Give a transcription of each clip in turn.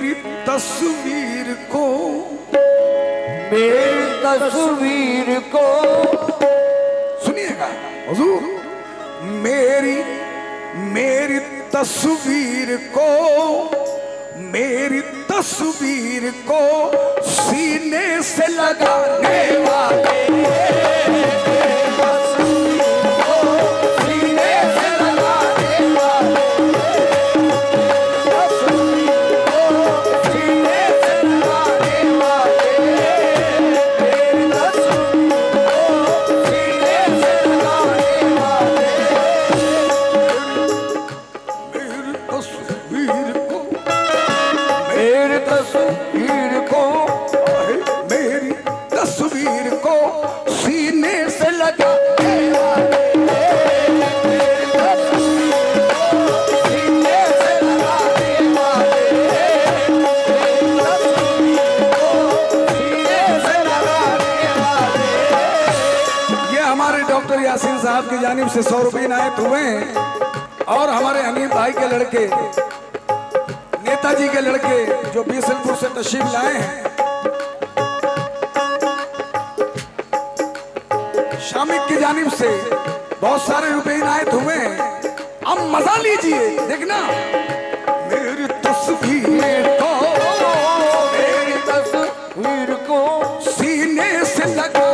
मेरी तस्वीर को, मेरी तस्वीर को सुनिएगा हुजूर, मेरी मेरी तस्वीर को, मेरी तस्वीर को सीने से लगाने वाले, यासीन साहब की जानिब से 100 रुपये इनायत हुए हैं। और हमारे हमीद भाई के लड़के, नेताजी के लड़के जो बीसलपुर से तशरीफ लाए हैं, शामिक की जानिब से बहुत सारे रुपए इनायत हुए हैं। अब मजा लीजिए, देखना मेरी तस्वीर को, मेरी तस्वीर को सीने से लगा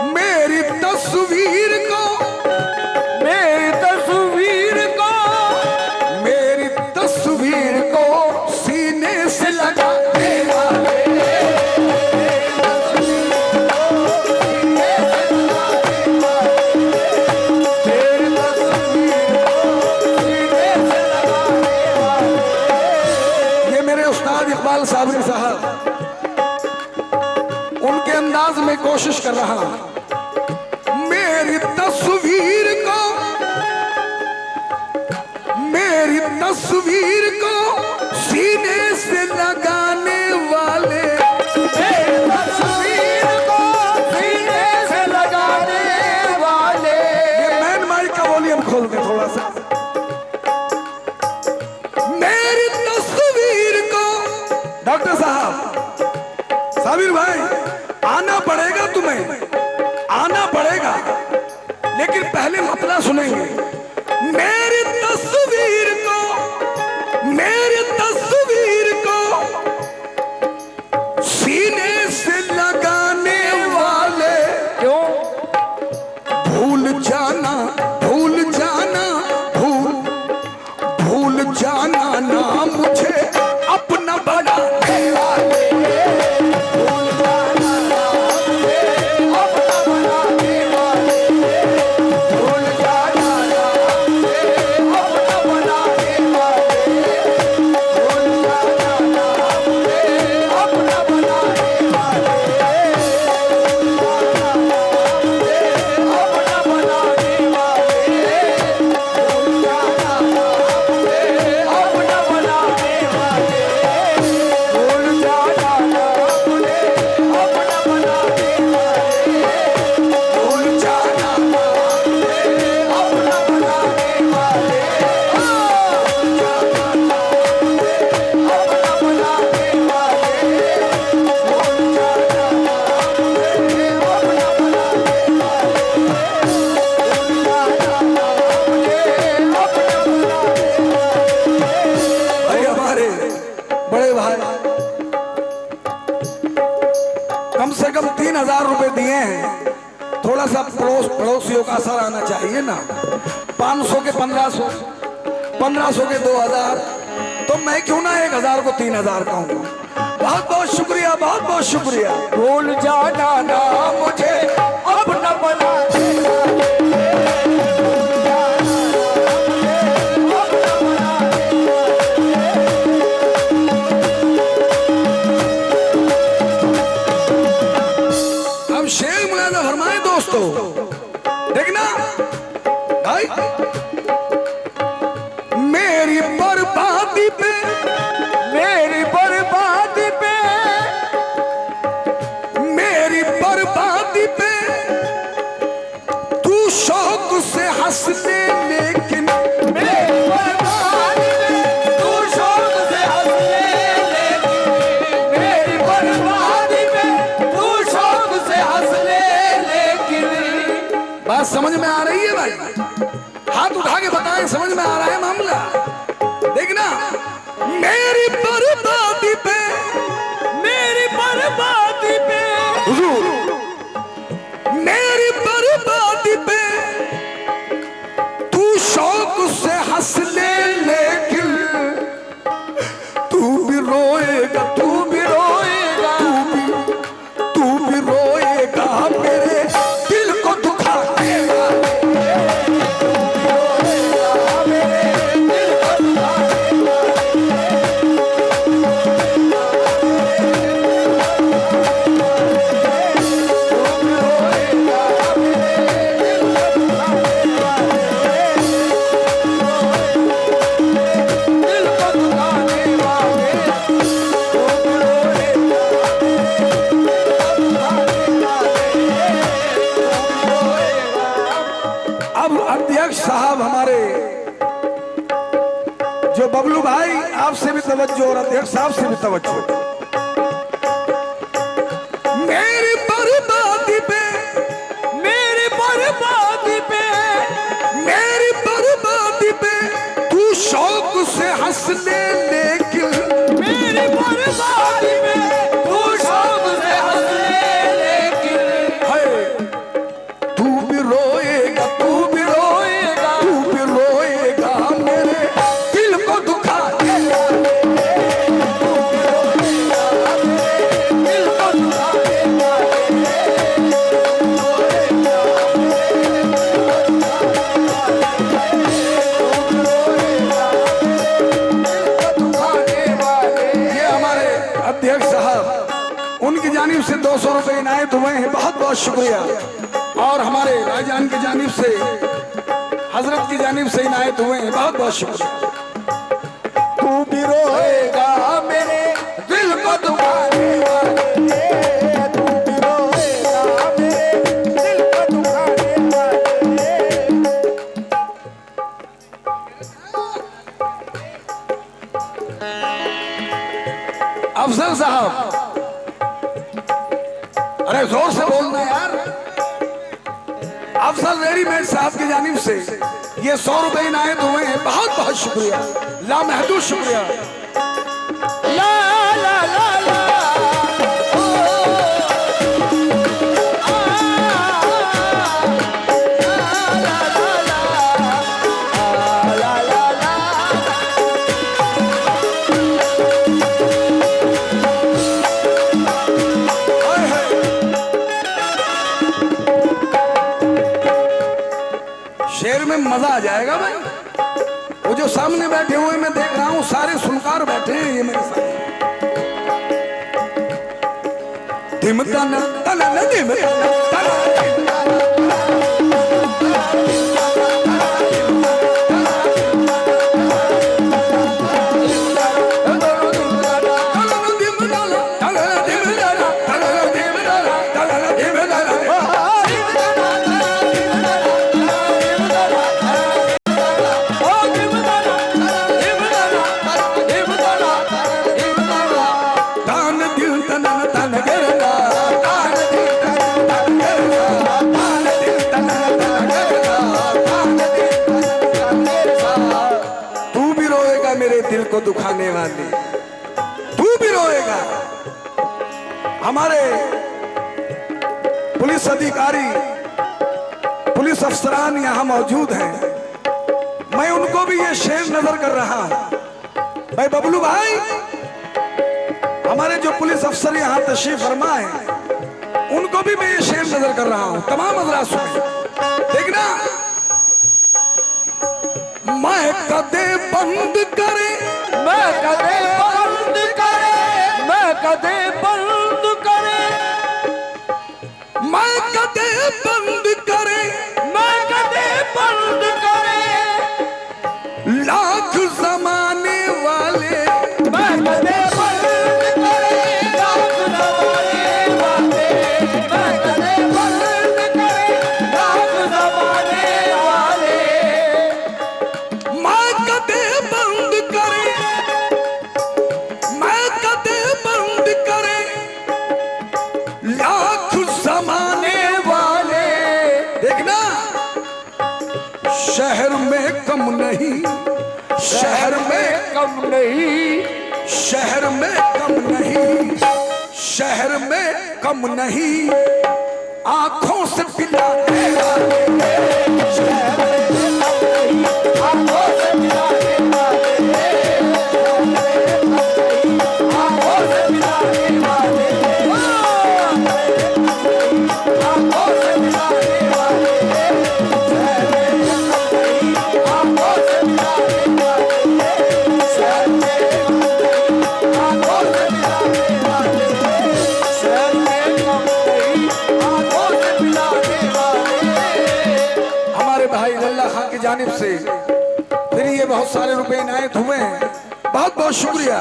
मेरी तस्वीर को, मेरी तस्वीर को, मेरी तस्वीर को सीने से लगाने वाले, ये मेरे उस्ताद इकबाल साबरी साहब, उनके अंदाज में कोशिश कर रहा हूं। मेरी तस्वीर को, मेरी तस्वीर को सीने से लगाने वाले, मेरी तस्वीर को सीने से लगाने वाले। ये मैन माइक का वॉल्यूम खोल दे थोड़ा सा। मेरी तस्वीर को, डॉक्टर साहब, साबिर भाई, आना पड़ेगा तुम्हें, आना पड़ेगा, लेकिन पहले मतला सुनेंगे। मेरी तस्वीर को, मेरी तस्वीर को सीने से लगाने वाले, क्यों भूल जाना, भूल जाना, भूल जाना ना मुझे अपना बनाने वाले, कम से कम 3000 रुपए दिए हैं। थोड़ा सा पड़ोसियों का असर आना चाहिए ना। 500 के 1500, 1500 के 2000, तो मैं क्यों ना 1000 को 3000 कहूँगा। बहुत बहुत शुक्रिया, बहुत बहुत शुक्रिया। भूल जाना ना मुझे अपना बना अब शेख मुलाज़ा फरमाए दोस्तों, देखना भाई, मेरी बर्बादी पे, मेरी बर्बादी पे, मेरी बर्बादी पे तू शौक से हंस ले, लेकिन मेरी बर्बादी पे तू शौक से हंस ले, लेकिन मेरी बर्बादी पे तू शौक से हंस ले, लेकिन बात समझ में आ रही है भाई? हाथ उठा के बताएं, समझ में आ रहा है मामला? देखना, मेरी बर्बादी पे, मेरी बर्बादी पे, हुजूर, मेरी बर्बादी पे तू शौक से हंस ले, लेकिन तू भी रोएगा, तू भी रोएगा, तू भी रोएगा, मेरे दिल को दुखा देगा। अब अध्यक्ष साहब हमारे जो बबलू भाई, आपसे भी तवज्जो और अध्यक्ष साहब से भी तवज्जो। मेरी बर्बादी पे, मेरी बर्बादी पे, मेरी बर्बादी पे तू शौक से हंस ले, लेकिन मेरी बर्बादी पे तू शौक से हंस ले, लेकिन है तू भी रोएगा, तू भी रोएगा, तू भी रोएगा, मेरे दिल को दुखा देगा। दिल को दुखा देगा, ये हमारे अध्यक्ष साहब, उनकी जानिब से 200 रुपए इनायत हुए हैं, बहुत बहुत शुक्रिया। और हमारे भाईजान की जानिब से, हजरत की जानिब से इनायत हुए हैं, बहुत बहुत शुक्रिया। तू भी रोएगा मेरे दिल को दुखाने वाले, तू भी रोएगा मेरे दिल को दुखाने वाले। अफजल साहब, अरे जोर से बोलना यार। अफजल रेडीमेड साहब की जानिब से ये 100 रुपए इनायत हुए हैं, बहुत बहुत शुक्रिया, लामहदूद शुक्रिया। ला ला ला ला, ओ, ला ला ला, ला ला ला। हाय हाय। शेर में मजा आ जाएगा भाई। वो जो सामने बैठे हुए मैं देख रहा हूँ, सारे सुनकार बैठे हैं ये मेरे साथ। धिम तन तन धिम दिल को दुखाने वाली, तू भी रोएगा। हमारे पुलिस अधिकारी, पुलिस अफसरान यहाँ मौजूद हैं, मैं उनको भी ये शेर नजर कर रहा हूं। भाई बबलू भाई, हमारे जो पुलिस अफसर यहाँ तशरीफ फरमा है, उनको भी मैं ये शेर नजर कर रहा हूं। तमाम हजरात सुने, देखना। मैं कदे बंद करे, मैं कदे बंद करे, मैं कदे बंद करे, मैं कदे कदे बंद करे, मैं कदे बंद करे, लाख जमाने वाले, मैं कदे बंद करे, लाख जमाने वाले, मैं कदे बंद करे, लाख जमाने वाले, मैं कदे बंद करे, मैं कदे बंद करे, लाख जमाने वाले। देखना, शहर में कम नहीं, शहर में कम नहीं, शहर में कम नहीं, शहर में कम नहीं, आंखों से पिलाने वाले, शहर में कम नहीं, आंखों से मिलाने वाले, आंखों से मिलाने वाले, आंखों से मिलाने वाले, शहर में कम नहीं, आंखों से मिलाने वाले, शहर में कम नहीं, आंखों से मिलाने वाले, शहर में कम नहीं, आंखों से मिलाने वाले। हमारे भाई लल्ला खान की जानिब से फिर ये बहुत सारे रुपए इनायत हुए हैं, बहुत बहुत शुक्रिया।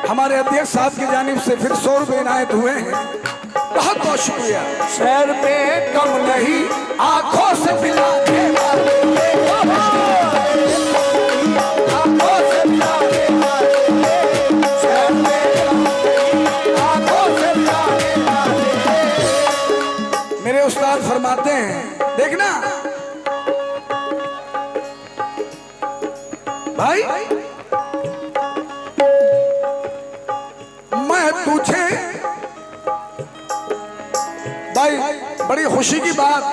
हमारे अध्यक्ष साहब की जानिब से फिर 100 रुपए इनायत हुए हैं, बहुत बहुत शुक्रिया। शहर में कम नहीं, आंखों से मिलाने वाले, आंखों से मिलाने वाले, शहर में कम नहीं, आंखों से मिलाने वाले। मेरे उस्ताद फरमाते हैं, देखना भाई, मैं तुझे, भाई बड़ी खुशी की बात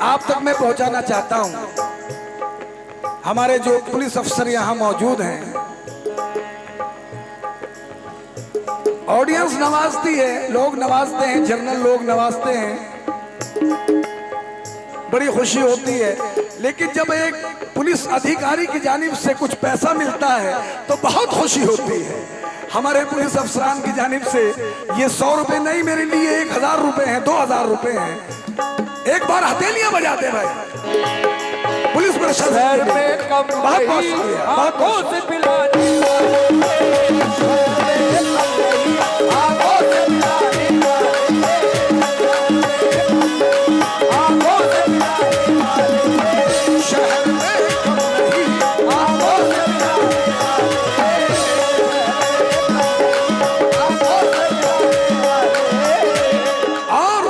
आप तक मैं पहुंचाना चाहता हूं। हमारे जो पुलिस अफसर यहां मौजूद हैं, ऑडियंस नवाजती है, लोग नवाजते हैं, जनरल लोग नवाजते हैं, बड़ी खुशी होती है। लेकिन जब एक पुलिस अधिकारी की जानिब से कुछ पैसा मिलता है तो बहुत खुशी होती है। हमारे पुलिस अफसरान की जानिब से ये 100 रुपए नहीं, मेरे लिए 1000 रुपए हैं, 2000 रुपए हैं। एक बार हथेलियां बजाते भाई पुलिस प्रशासन। शहर में कम बहुत बहुत नहीं, शुक्रिया, बहुत आंखों बहुत से मिलाने वाले, शहर में कम नहीं, आंखों से मिलाने वाले, आंखों से मिलाने वाले, शहर में कम नहीं, आंखों से मिलाने वाले, आंखों से मिलाने वाले। और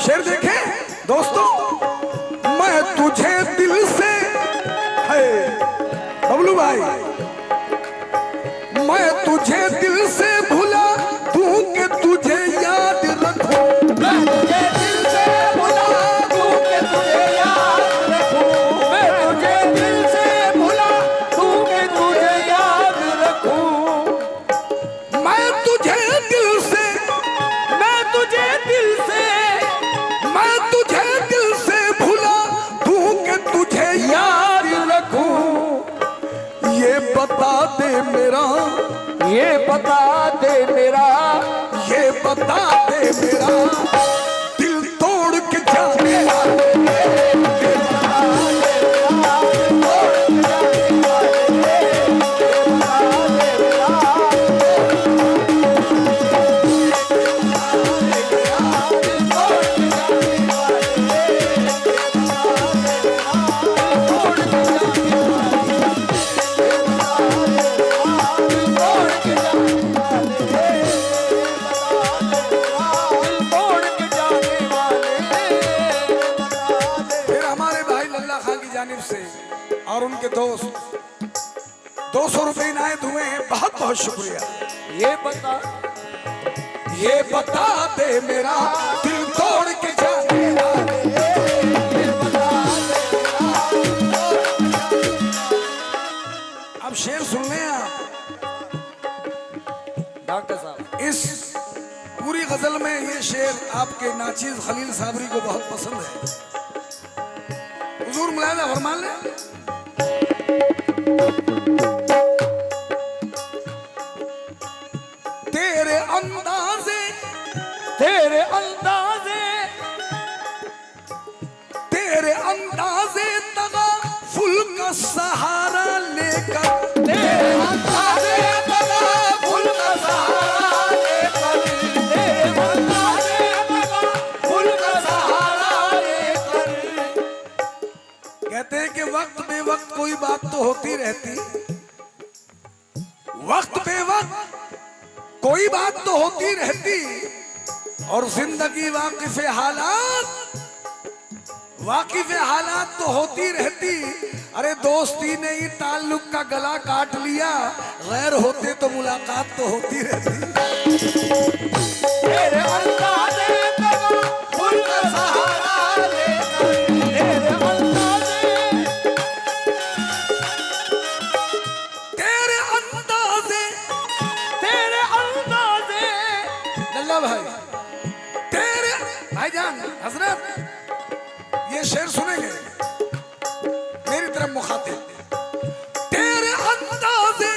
शेर देखें दोस्तों, मैं तुझे दिल से, है बबलू भाई, मैं तुझे दिल से भुला दूं कि तुझे याद रखूं, मैं तुझे दिल से भुला दूं कि तुझे याद रखूं, मैं तुझे दिल से भुला दूं कि तुझे याद रखूं, मैं तुझे दिल से, मैं तुझे दिल से, मैं तुझे दिल से भुला दूं कि तुझे याद रखूं। ये बता दे मेरा, ये बता दे मेरा, ये बता दे मेरा दिल तोड़ के जाने वाले, ये बता दे मेरा, तोड़ के जाने वाले, ये बता दे मेरा, तोड़ के जाने वाले, तोड़ के जाने फिर हमारे भाई लल्ला खान की जानिब से और उनके दोस्त 200 रुपए इनायत हुए हैं, बहुत बहुत शुक्रिया। ये बता, ये बता दे मेरा दिल तोड़ के जाने वाले, ये बता दे मेरा, अब शेर सुन लें आप। डॉक्टर साहब, इस पूरी गजल में ये शेर आपके नाचीज खलील साबरी को बहुत पसंद है। हुजूर मुलायदा फरमा लें। अंदाजे तेरे अंदाजे तेरे अंदाजे तगा फुल का सहारा लेकर तेरे अंदाजे तगा फूल का सहारा लेकर तेरे अंदाजे तगा फूल का सहारा लेकर। कहते हैं कि वक्त बेवक्त कोई बात तो होती रहती, वक्त बेवक्त कोई बात तो होती रहती, और जिंदगी वाकिफ हालात तो होती रहती। अरे दोस्ती ने ही ताल्लुक का गला काट लिया, गैर होते तो मुलाकात तो होती रहती। तेरे अंदाजे तगा फूल का सहारा लेकर तेरे अंदाजे तेरे अंदाजे तेरे अंदाजे। लल्ला भाई, तेरे भाईजान हजरत ये शेर सुनेंगे मेरी तरफ मुखातिब। तेरे अंदाजे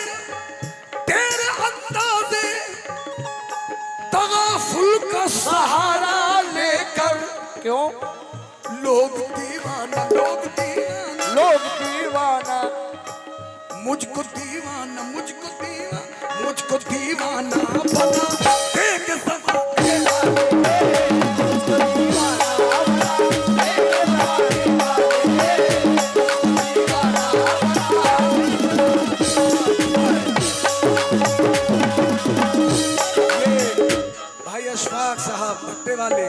तगाफुल का सहारा लेकर क्यों लोग दीवाना मुझको दीवाना बना देख समा भाई अशफाक साहब भट्टे वाले,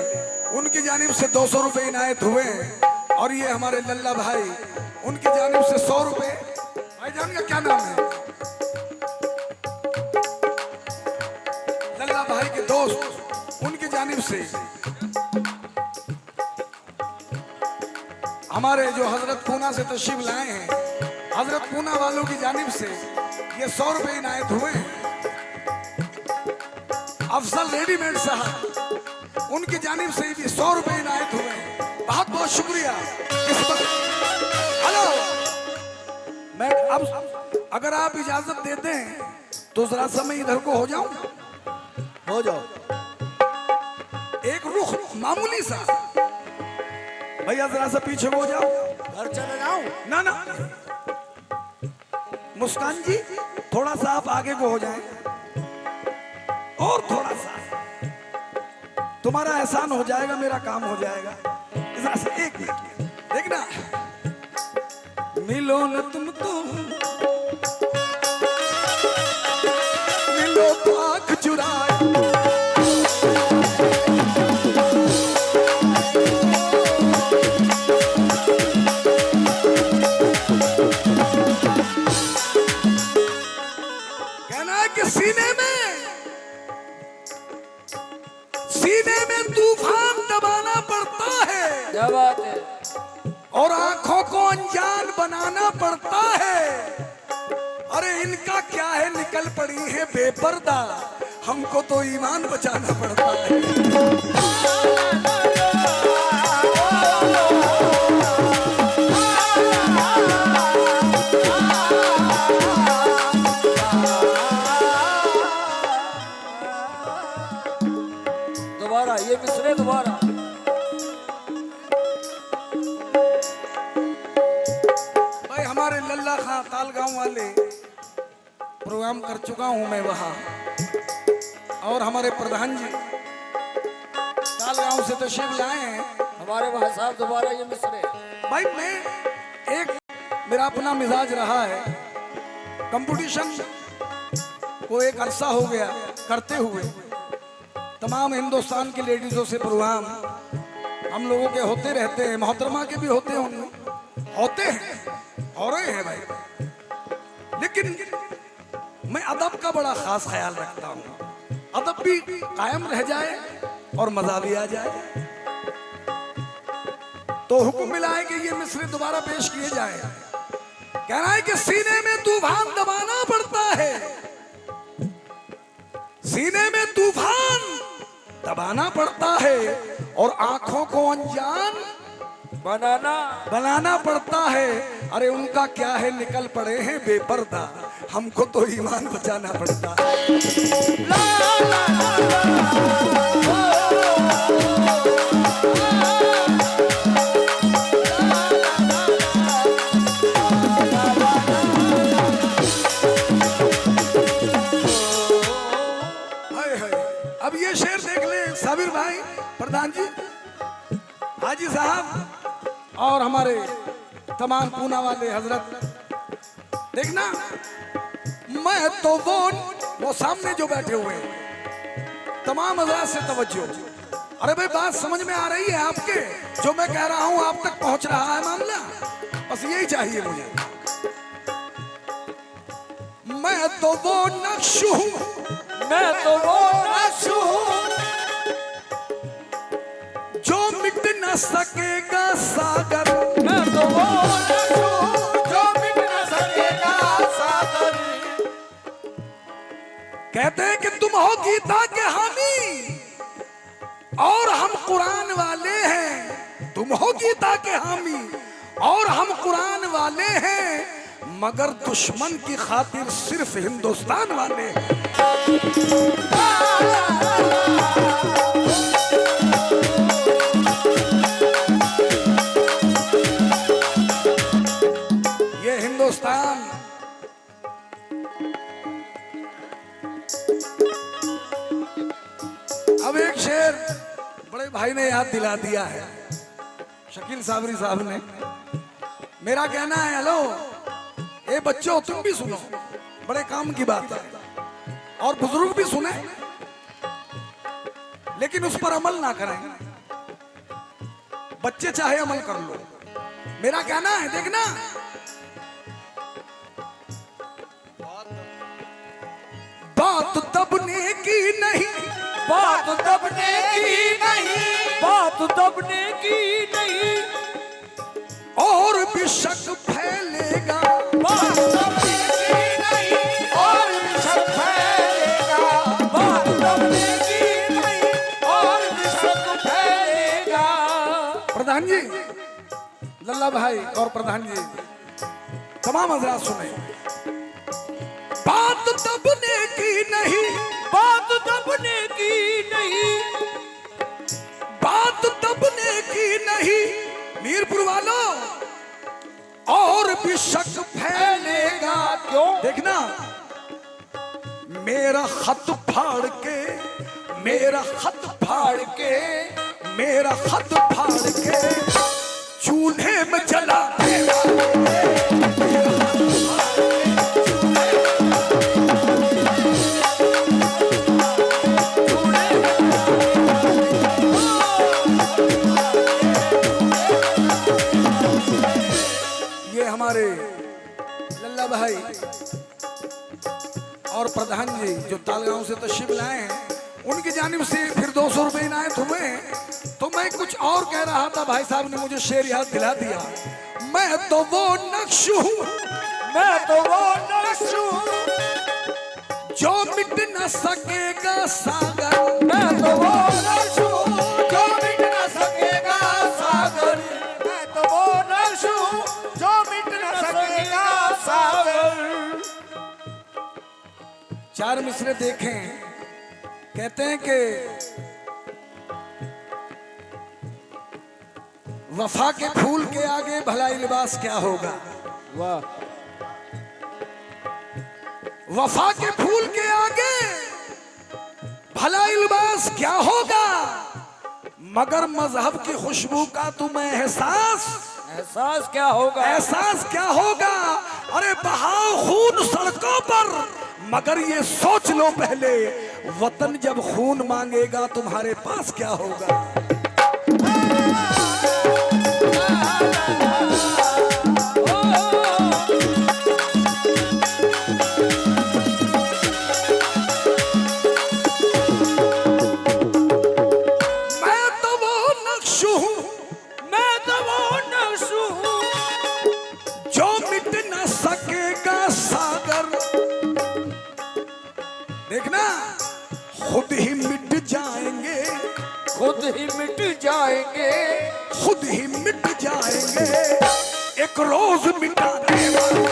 उनकी जानिब से 200 रुपए इनायत हुए, और ये हमारे लल्ला भाई उनकी जानिब से 100 रुपए। भाईजान का क्या नाम है? लल्ला भाई के दोस्त, उनकी जानिब से हमारे जो हजरत पूना से तशरीफ लाए हैं, हजरत पूना वालों की जानिब से ये 100 रुपए इनायत हुए हैं। अफजल रेडीमेड साहब, उनकी जानिब से भी 100 रुपए इनायत हुए हैं। बहुत बहुत शुक्रिया। इस वक्त हेलो, मैं अब अगर आप इजाजत देते हैं तो जरा सा मैं इधर को हो जाऊं। हो जाओ। एक रुख मामूली सा, भैया जरा सा पीछे हो जाओ। घर चले जाऊं? ना मुस्कान जी थोड़ा सा आप आगे को हो जाएं, और थोड़ा सा, तुम्हारा एहसान हो जाएगा, मेरा काम हो जाएगा। जरा सा एक मिनट देखना, मिलो न तुम तो मिलो तो आँख चुराए, कहना है कि सीने में तूफान दबाना पड़ता है, क्या बात है। और आंखों को अनजान बनाना पड़ता है। अरे इनका क्या है, निकल पड़ी है बेपर्दा, हमको तो ईमान बचाना पड़ता है। दोबारा ये मिसरे दोबारा। भाई हमारे लल्ला खां तालगांव वाले प्रोग्राम कर चुका हूं मैं वहां, और हमारे प्रधान जी तालगांव से तशरीफ लाए हैं। हमारे भाई साहब दोबारा ये मिसरे। भाई मैं मेरा अपना मिजाज रहा है, कंपटीशन को एक अरसा हो गया करते हुए, तमाम हिंदुस्तान की लेडीजों से प्रोग्राम हम लोगों के होते रहते हैं, मोहतरमा के भी होते होंगे, होते हैं, हो रहे हैं भाई। लेकिन मैं अदब का बड़ा खास ख्याल रखता हूँ, अदब भी कायम रह जाए और मजा भी आ जाए। तो हुक्म मिला है कि ये मिसरे दोबारा पेश किए जाए। कह रहा है कि सीने में तूफान दबाना पड़ता है, सीने में तूफान दबाना पड़ता है, और आंखों को अनजान बनाना पड़ता है। अरे उनका क्या है, निकल पड़े हैं बेपर्दा, हमको तो ईमान बचाना पड़ता। ला ला ला हाय हाय। अब ये शेर देख ले साबिर भाई, प्रधान जी, हाजी साहब और हमारे तमाम पूना वाले हजरत, देखना मैं तो वो सामने जो बैठे हुए हैं तमाम हजरत से तवज्जो। अरे भाई बात समझ में आ रही है आपके? जो मैं कह रहा हूं आप तक पहुंच रहा है मामला? बस यही चाहिए मुझे। मैं तो वो नक्श हूं, मैं तो वो नक्श हूं जो मिट न सकेगा सागर। मैं तो वो नक्श हूं जो मिट न सकेगा सागर। कहते हैं कि तुम हो गीता के हामी और हम कुरान वाले हैं। तुम हो गीता के हामी और हम कुरान वाले हैं, मगर दुश्मन की खातिर सिर्फ हिंदुस्तान वाले हैं। ये हिंदुस्तान अब एक शेर बड़े भाई ने याद दिला दिया है, शकील साबरी साहब ने। मेरा कहना है, हेलो ए बच्चों तुम भी सुनो, बड़े काम की बात है, और बुजुर्ग भी सुने, लेकिन उस पर अमल ना करें। बच्चे चाहे अमल कर लो, मेरा कहना है, देखना बात दबने की नहीं, बात दबने की नहीं, बात दबने की नहीं, और भी शक फैलेगा। बात दबने की नहीं और भी शक फैलेगा। बात दबने की नहीं और भी शक फैलेगा। प्रधान जी, लल्ला भाई और प्रधान जी, तमाम हजरात सुने, बात दबने की नहीं, बात दबने की नहीं, बात दबने की नहीं, मीरपुर वालों, और भी शक फैलेगा। क्यों? देखना मेरा खत फाड़ के, मेरा खत फाड़ के, मेरा खत फाड़ के चूल्हे में जला देगा। ये हमारे लल्ला भाई और प्रधान जी जो तालगांव से तशरीफ लाए हैं, उनकी जानिब से फिर 200 रुपए इनायत हुए हैं। तो मैं कुछ और कह रहा था, भाई साहब ने मुझे शेर याद दिला दिया। मैं तो वो नक्श हूं, मैं तो वो नक्श हूं जो मिट न सकेगा सागर। मैं तो वो नक्श हूं जो मिट न सकेगा सागर। मैं तो वो नक्श हूं जो मिट न सकेगा सागर। चार मिसरे देखें, कहते हैं कि वफा के फूल के आगे भलाई लिबास क्या होगा। वाह। वफा के फूल के आगे भलाई लिबास क्या होगा, मगर मजहब की खुशबू का तुम्हें एहसास, एहसास क्या होगा? एहसास क्या होगा। अरे बहाओ खून सड़कों पर, मगर ये सोच लो पहले, वतन जब खून मांगेगा तुम्हारे पास क्या होगा। मैं तो वो नक्श हूं, मैं तो वो नक्श हूं जो मिट न सकेगा सागर। देखना खुद ही मिट जाएंगे, खुद ही मिट जाएंगे, खुद ही मिट जाएंगे, एक रोज मिटाने वाला।